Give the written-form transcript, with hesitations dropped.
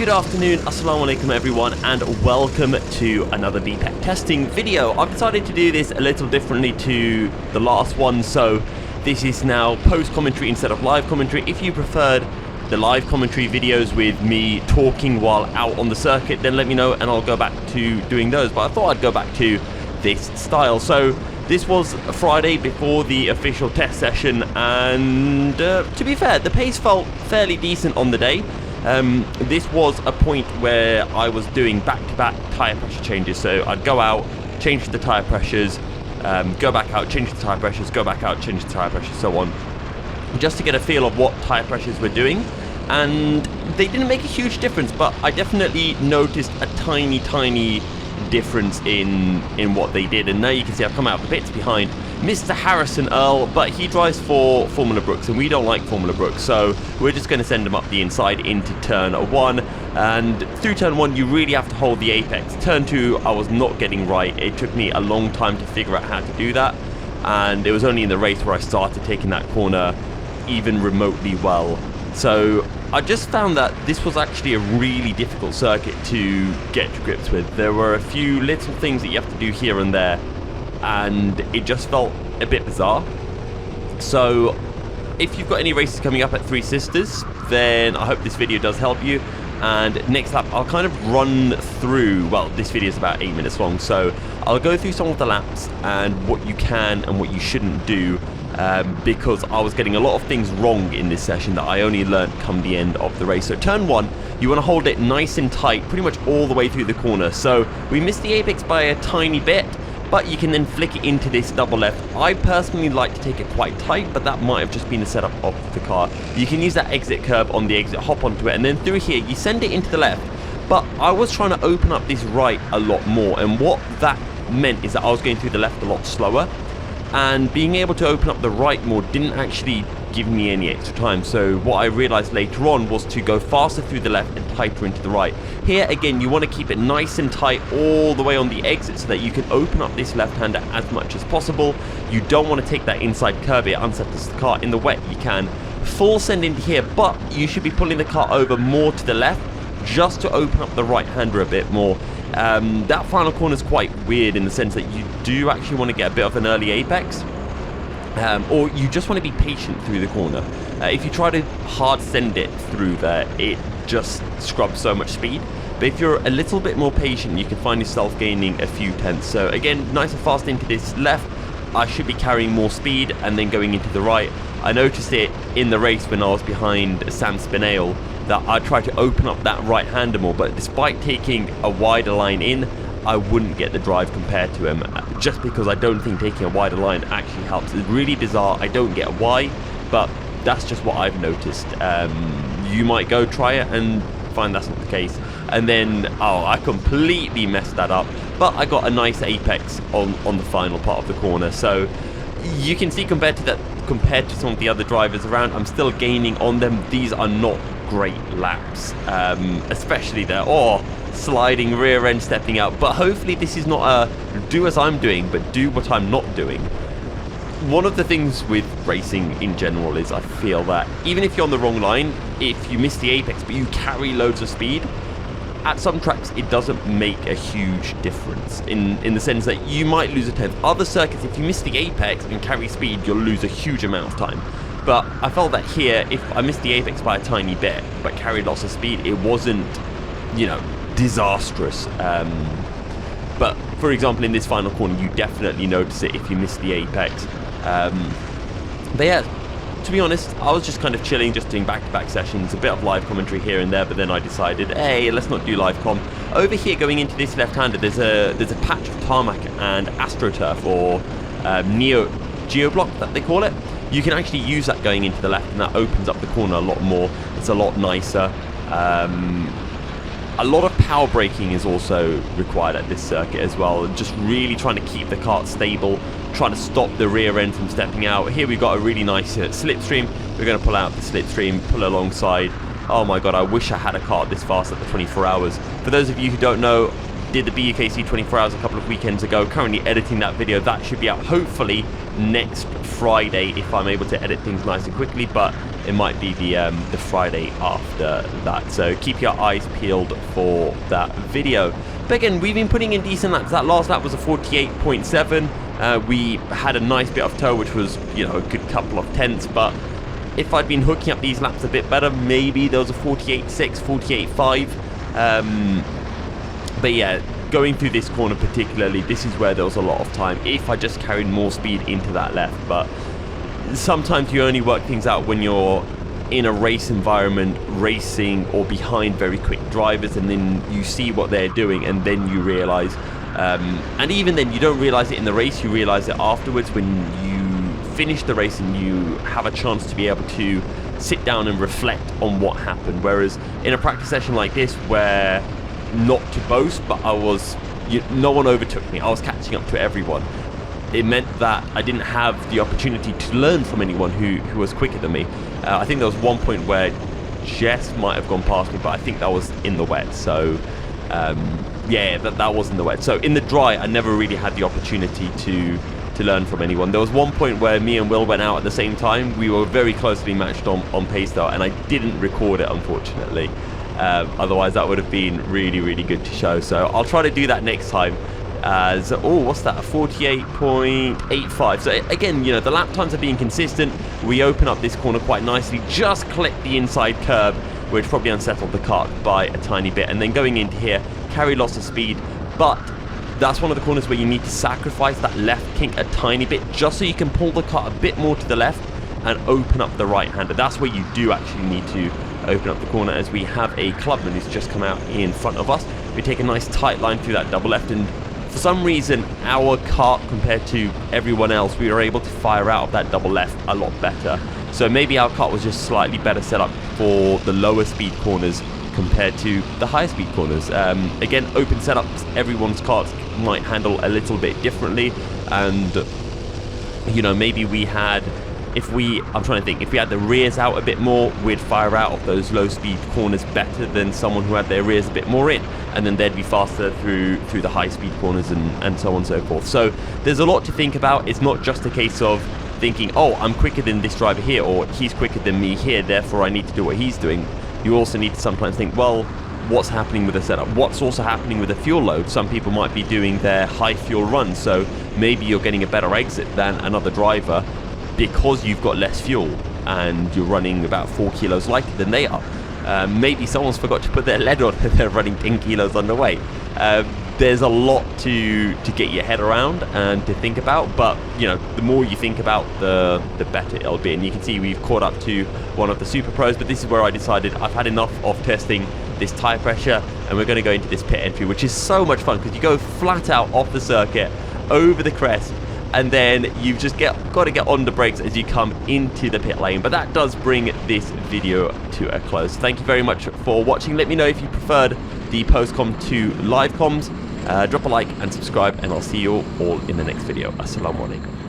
Good afternoon, assalamu alaikum everyone, and welcome to another BPEC testing video. I've decided to do this a little differently to the last one, so this is now post-commentary instead of live commentary. If you preferred the live commentary videos with me talking while out on the circuit, then let me know and I'll go back to doing those. But I thought I'd go back to this style. So this was a Friday before the official test session, and to be fair, the pace felt fairly decent on the day. This was a point where I was doing back-to-back tyre pressure changes, so I'd go out, change the tyre pressures, go back out, change the tyre pressures, go back out, change the tyre pressures, so on, just to get a feel of what tyre pressures we're doing. And they didn't make a huge difference, but I definitely noticed a tiny difference in what they did. And now you can see I've come out of the pits behind Mr. Harrison Earl, but he drives for Formula Brooks and we don't like Formula Brooks, so we're just going to send him up the inside into turn 1. And through turn 1 you really have to hold the apex. Turn 2 I was not getting right. It took me a long time to figure out how to do that, and it was only in the race where I started taking that corner even remotely well. So I just found that this was actually a really difficult circuit to get to grips with. There were a few little things that you have to do here and there, and it just felt a bit bizarre. So if you've got any races coming up at Three Sisters, then I hope this video does help you. And next up I'll kind of run through, well, this video is about 8 minutes long, so I'll go through some of the laps and what you can and what you shouldn't do, because I was getting a lot of things wrong in this session that I only learned come the end of the race. So turn 1, you want to hold it nice and tight pretty much all the way through the corner. So we missed the apex by a tiny bit, but you can then flick it into this double left. I personally like to take it quite tight, but that might have just been the setup of the car. You can use that exit curb on the exit, hop onto it, and then through here you send it into the left. But I was trying to open up this right a lot more, and what that meant is that I was going through the left a lot slower, and being able to open up the right more didn't actually give me any extra time. So what I realized later on was to go faster through the left and tighter into the right. Here again, you want to keep it nice and tight all the way on the exit so that you can open up this left-hander as much as possible. You don't want to take that inside curb, it unsettles the car. In the wet you can full send into here, but you should be pulling the car over more to the left just to open up the right-hander a bit more. That final corner is quite weird in the sense that you do actually want to get a bit of an early apex, or you just want to be patient through the corner. If you try to hard send it through there, it just scrubs so much speed. But if you're a little bit more patient, you can find yourself gaining a few tenths. So again, nice and fast into this left, I should be carrying more speed, and then going into the right. I noticed it in the race when I was behind Sam Spinale, that I tried to open up that right-hander more, but despite taking a wider line in, I wouldn't get the drive compared to him, just because I don't think taking a wider line actually helps. It's really bizarre, I don't get why, but that's just what I've noticed. You might go try it and find that's not the case. And then, oh, I completely messed that up, but I got a nice apex on the final part of the corner. So you can see compared to some of the other drivers around, I'm still gaining on them. These are not great laps, especially there, sliding rear end, stepping out. But hopefully this is not a do as I'm doing, but do what I'm not doing. One of the things with racing in general is I feel that even if you're on the wrong line, if you miss the apex but you carry loads of speed, at some tracks it doesn't make a huge difference in the sense that you might lose a tenth. Other circuits, if you miss the apex and carry speed, you'll lose a huge amount of time. But I felt that here, if I missed the apex by a tiny bit but carried lots of speed, it wasn't, you know, disastrous. But for example, in this final corner, you definitely notice it if you miss the apex. But yeah, to be honest, I was just kind of chilling, just doing back-to-back sessions, a bit of live commentary here and there, but then I decided, hey, let's not do live com. Over here, going into this left-hander, there's a patch of tarmac and AstroTurf, or Neo Geoblock that they call it. You can actually use that going into the left, and that opens up the corner a lot more. It's a lot nicer. A lot of power braking is also required at this circuit as well, and just really trying to keep the kart stable, trying to stop the rear end from stepping out. Here we've got a really nice slipstream. We're going to pull out the slipstream, pull alongside. Oh my god, I wish I had a kart this fast at the 24 hours. For those of you who don't know, did the BPEC 24 hours a couple of weekends ago, currently editing that video. That should be out hopefully next Friday if I'm able to edit things nice and quickly, but it might be the Friday after that. So keep your eyes peeled for that video. But again, we've been putting in decent laps. That last lap was a 48.7. We had a nice bit of tow, which was, you know, a good couple of tenths. But if I'd been hooking up these laps a bit better, maybe there was a 48.6, 48.5. But yeah, going through this corner particularly, this is where there was a lot of time. If I just carried more speed into that left, but sometimes you only work things out when you're in a race environment, racing or behind very quick drivers, and then you see what they're doing, and then you realize, and even then you don't realize it in the race, you realize it afterwards when you finish the race and you have a chance to be able to sit down and reflect on what happened. Whereas in a practice session like this, where, not to boast, but no one overtook me, I was catching up to everyone. It meant that I didn't have the opportunity to learn from anyone who was quicker than me. I think there was one point where Jess might have gone past me, but I think that was in the wet. So yeah, that was in the wet. So in the dry, I never really had the opportunity to learn from anyone. There was one point where me and Will went out at the same time. We were very closely matched on pace though, and I didn't record it, unfortunately. Otherwise that would have been really, really good to show. So I'll try to do that next time. What's that, a 48.85. So again, you know, the lap times are being consistent. We open up this corner quite nicely, just clipped the inside curb, which probably unsettled the kart by a tiny bit, and then going into here, carry lots of speed. But that's one of the corners where you need to sacrifice that left kink a tiny bit, just so you can pull the kart a bit more to the left and open up the right hander. That's where you do actually need to open up the corner, as we have a clubman who's just come out in front of us. We take a nice tight line through that double left, and for some reason our kart, compared to everyone else, we were able to fire out of that double left a lot better. So maybe our kart was just slightly better set up for the lower speed corners compared to the higher speed corners. Again, open setups, everyone's karts might handle a little bit differently, and you know, maybe we had, if we had the rears out a bit more, we'd fire out of those low speed corners better than someone who had their rears a bit more in, and then they'd be faster through the high speed corners and so on and so forth. So there's a lot to think about. It's not just a case of thinking, oh, I'm quicker than this driver here, or he's quicker than me here, therefore I need to do what he's doing. You also need to sometimes think, well, what's happening with the setup? What's also happening with the fuel load? Some people might be doing their high fuel runs, so maybe you're getting a better exit than another driver because you've got less fuel and you're running about 4 kilos lighter than they are. Maybe someone's forgot to put their lead on and they're running 10 kilos underweight. There's a lot to get your head around and to think about, but you know, the more you think about, the better it'll be. And you can see we've caught up to one of the super pros, but this is where I decided I've had enough of testing this tire pressure, and we're going to go into this pit entry, which is so much fun because you go flat out off the circuit over the crest, and then you've just got to get on the brakes as you come into the pit lane. But that does bring this video to a close. Thank you very much for watching. Let me know if you preferred the post-com to live comms. Drop a like and subscribe, and I'll see you all in the next video. Assalamu alaikum.